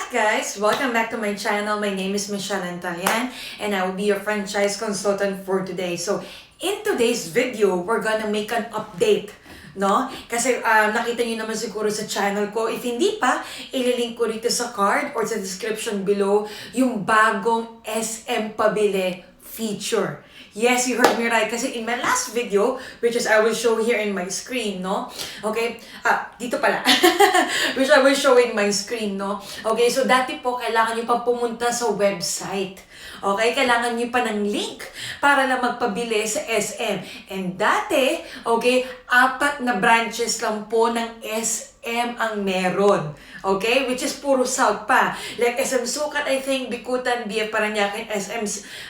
back, guys! Welcome back to my channel. My name is Michelle Antallan and I will be your franchise consultant for today. So, in today's video, we're gonna make an update. No? Kasi nakita niyo naman siguro sa channel ko. If hindi pa, ililink ko rito sa card or sa description below yung bagong SM Pabili feature. Yes, you heard me right. Kasi in my last video, which is I will show here in my screen, no? Okay? Dito pala. Which I will show in my screen, no? Okay, so dati po, kailangan nyo pa pumunta sa website. Okay? Kailangan nyo pa ng link para lang magpabili sa SM. And dati, okay, 4 na branches lang po ng SM ang meron. Okay? Which is puro South pa. Like SM Sukat, I think, Bikutan, BF Parañaque, SM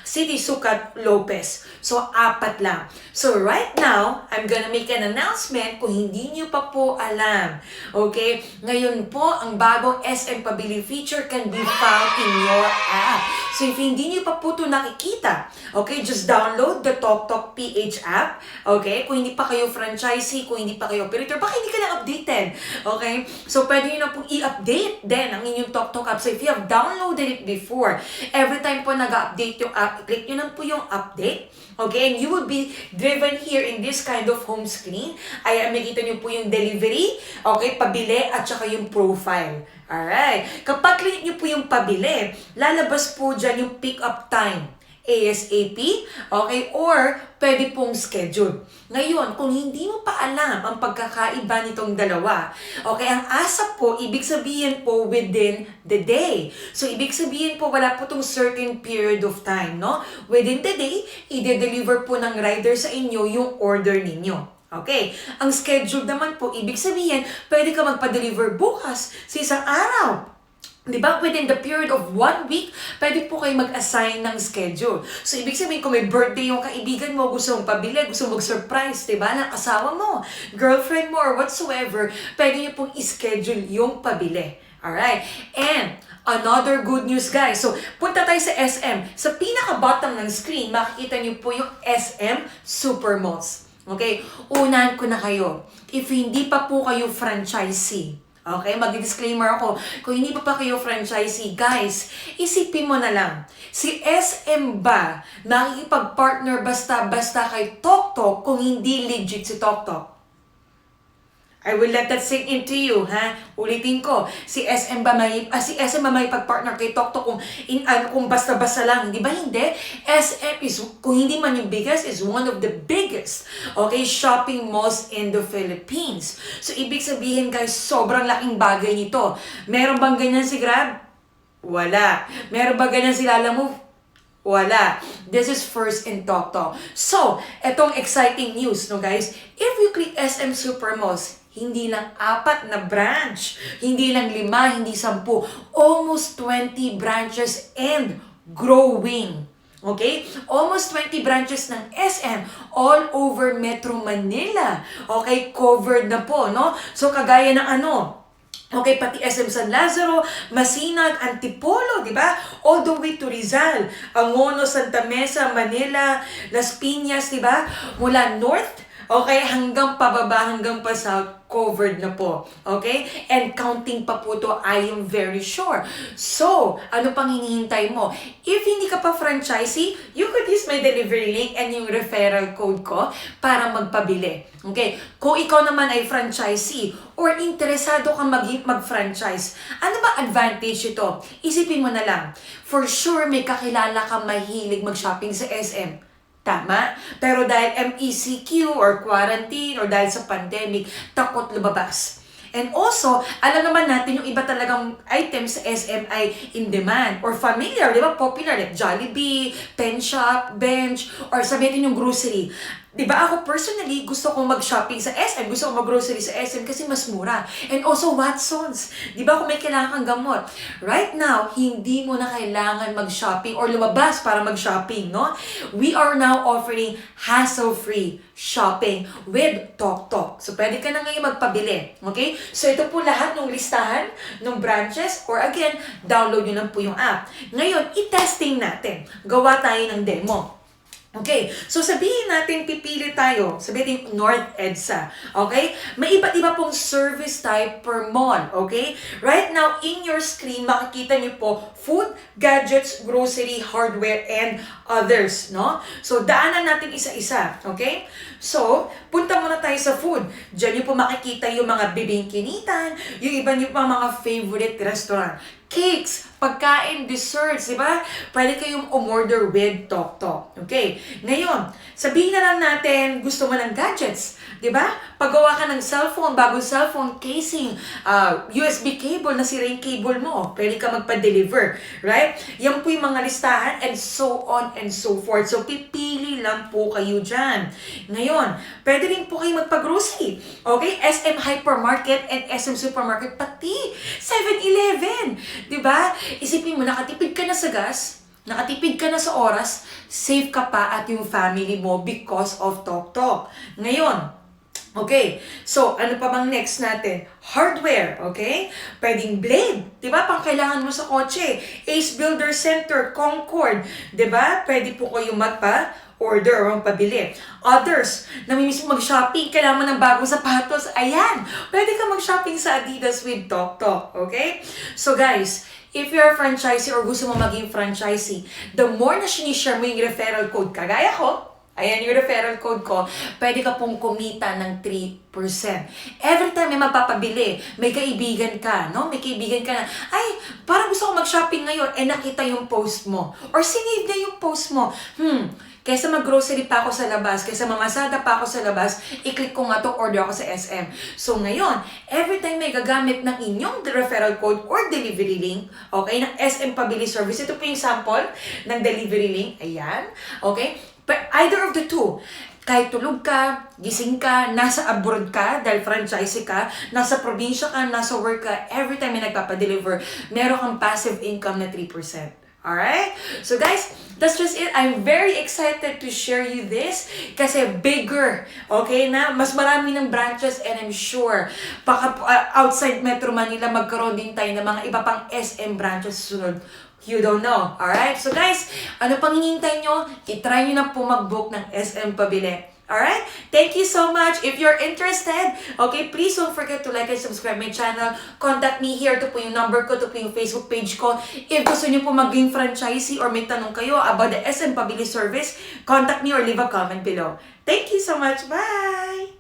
City Sukat, Lopez. So, 4 lang. So, right now, I'm gonna make an announcement kung hindi nyo pa po alam. Okay? Ngayon po, ang bagong SM Pabili feature can be found in your app. So, if hindi nyo pa po ito nakikita, okay, just download the Toktok PH app. Okay? Kung hindi pa kayo franchisee, kung hindi pa kayo operator, baka hindi ka lang updated. Okay? So, pwede nyo na pong i-update din ang inyong Toktok app. So, if you have downloaded it before, every time po nag-update yung app, click nyo lang po yung update. Okay? And you will be driven here in this kind of home screen. Ay, makikita nyo po yung delivery, okay, pabili, at saka yung profile. Alright. Kapag click nyo po yung pabili, lalabas po dyan yung pick-up time. ASAP, okay, or pwede pong schedule. Ngayon, kung hindi mo pa alam ang pagkakaiba nitong dalawa, okay, ang ASAP po, ibig sabihin po within the day. So, ibig sabihin po, wala po itong certain period of time, no? Within the day, i-deliver po ng rider sa inyo yung order ninyo. Okay. Ang schedule naman po, ibig sabihin, pwede ka magpa-deliver bukas sa isang araw. Diba? Within the period of 1 week, pwede po kayo mag-assign ng schedule. So, ibig sabihin, kung may birthday yung kaibigan mo, gusto mong pabili, gusto mong mag-surprise, diba? Ng asawa mo, girlfriend mo, or whatsoever, pwede nyo pong i-schedule yung pabili. Alright? And, another good news, guys. So, punta tayo sa SM. Sa pinaka-bottom ng screen, makikita nyo po yung SM Super Malls. Okay? Unahan ko na kayo. If hindi pa po kayo franchisee, okay, mag-disclaimer ako. Kung hindi pa kayo franchisee, guys, isipin mo na lang. Si SM ba nakikipag-partner basta-basta kay Toktok kung hindi legit si Toktok? I will let that sink into you, ha? Ulitin ko, si SM ba may pag-partner kay Toktok kung basta-basta lang, di ba hindi? SM is, kung hindi man yung biggest, is one of the biggest, okay, shopping malls in the Philippines. So, ibig sabihin, guys, sobrang laking bagay nito. Meron bang ganyan si Grab? Wala. Meron ba ganyan si Lalamove? Wala. This is first in Toktok. So, etong exciting news, no guys? If you click SM Super Malls, hindi lang 4 na branch, hindi lang 5, hindi 10, almost 20 branches and growing. Okay? Almost 20 branches ng SM all over Metro Manila. Okay? Covered na po, no? So, kagaya ng okay, pati SM San Lazaro, Masinag, Antipolo, di ba? All the way to Rizal, Angono, Santa Mesa, Manila, Las Piñas, di ba? Mula north, okay, hanggang pababa, hanggang pa south, covered na po. Okay? And counting pa po to, I am very sure. So, ano pang hinihintay mo? If hindi ka pa franchisee, you could use my delivery link and yung referral code ko para magpabili. Okay? Kung ikaw naman ay franchisee or interesado kang mag-franchise, ano ba advantage ito? Isipin mo na lang. For sure, may kakilala kang mahilig mag-shopping sa SM. Tama? Pero dahil MECQ or quarantine or dahil sa pandemic, takot lumabas. And also, alam naman natin yung iba talagang items sa SM ay in demand or familiar, di ba? Popular, like Jollibee, Pen Shop, Bench, or sabihin yung grocery. Di ba ako personally, gusto kong mag-shopping sa SM, gusto kong mag-grocery sa SM kasi mas mura. And also Watsons. Di ba kung may kailangan kang gamot? Right now, hindi mo na kailangan mag-shopping or lumabas para mag-shopping, no? We are now offering hassle-free shopping with Toktok. So, pwede ka na ngayon magpabili. Okay? So, ito po lahat ng listahan ng branches or again, download nyo lang po yung app. Ngayon, i-testing natin. Gawa tayo ng demo. Okay, so sabihin natin pipili tayo, sabihin natin North EDSA, okay? May iba't iba pong service type per mall, okay? Right now, in your screen, makikita niyo po food, gadgets, grocery, hardware, and others, no? So, daanan natin isa-isa, okay? So, punta muna tayo sa food. Diyan niyo po makikita yung mga bibingkinitan, yung iba niyo pa mga favorite restaurant. Cakes, pagkain, desserts, di ba? Pwede kayong umorder with Toktok. Okay? Ngayon, sabihin na lang natin, gusto mo ng gadgets, di ba? Paggawa ka ng cellphone, bagong cellphone, casing, USB cable, nasira yung cable mo, pwede ka magpa-deliver, right? Yan po yung mga listahan and so on and so forth. So, pipili lang po kayo dyan. Ngayon, pwede rin po kayo magpa-grocery. Okay? SM Hypermarket and SM Supermarket, pati 7-Eleven. Diba? Isipin mo, nakatipid ka na sa gas, nakatipid ka na sa oras, safe ka pa at yung family mo because of Toktok. Ngayon, okay, so ano pa bang next natin? Hardware, okay? Pwedeng blade, di ba? Pang kailangan mo sa kotse. Ace Builder Center, Concord, di ba? Pwede po kayo order o pabili. Others, namimiss mo mag-shopping, kailangan mo ng bagong sapatos, ayan, pwede ka mag-shopping sa Adidas with Toktok, okay? So guys, if you're a franchisee or gusto mo maging franchisee, the more na sinishare mo yung referral code, kagaya ko, ayan yung referral code ko, pwede ka pong kumita ng 3%. Every time may magpapabili, may kaibigan ka, no? May kaibigan ka na, ay, parang gusto ko mag-shopping ngayon, nakita yung post mo. Or sinave na yung post mo. Kaysa mag-grocery pa ako sa labas, kaysa mamasada pa ako sa labas, i-click ko nga to, order ako sa SM. So ngayon, every time may gagamit ng inyong referral code or delivery link, okay, ng SM Pabili Service, ito po yung sample ng delivery link, ayan, okay, but either of the two, kahit tulog ka, gising ka, nasa abroad ka, dahil franchisee ka, nasa probinsya ka, nasa work ka, every time may nagpapadeliver, meron kang passive income na 3%. Alright? So guys, that's just it. I'm very excited to share you this kasi bigger, okay, na mas marami ng branches and I'm sure outside Metro Manila magkaroon din tayo ng mga iba pang SM branches sunod. You don't know. Alright? So guys, ano pang hinihintay nyo? I-try nyo na po mag-book ng SM Pabili. Alright? Thank you so much. If you're interested, okay, please don't forget to like and subscribe my channel. Contact me here. Ito po yung number ko. Ito po yung Facebook page ko. If gusto niyo po maging franchisee or may tanong kayo about the SM Pabili service, contact me or leave a comment below. Thank you so much. Bye!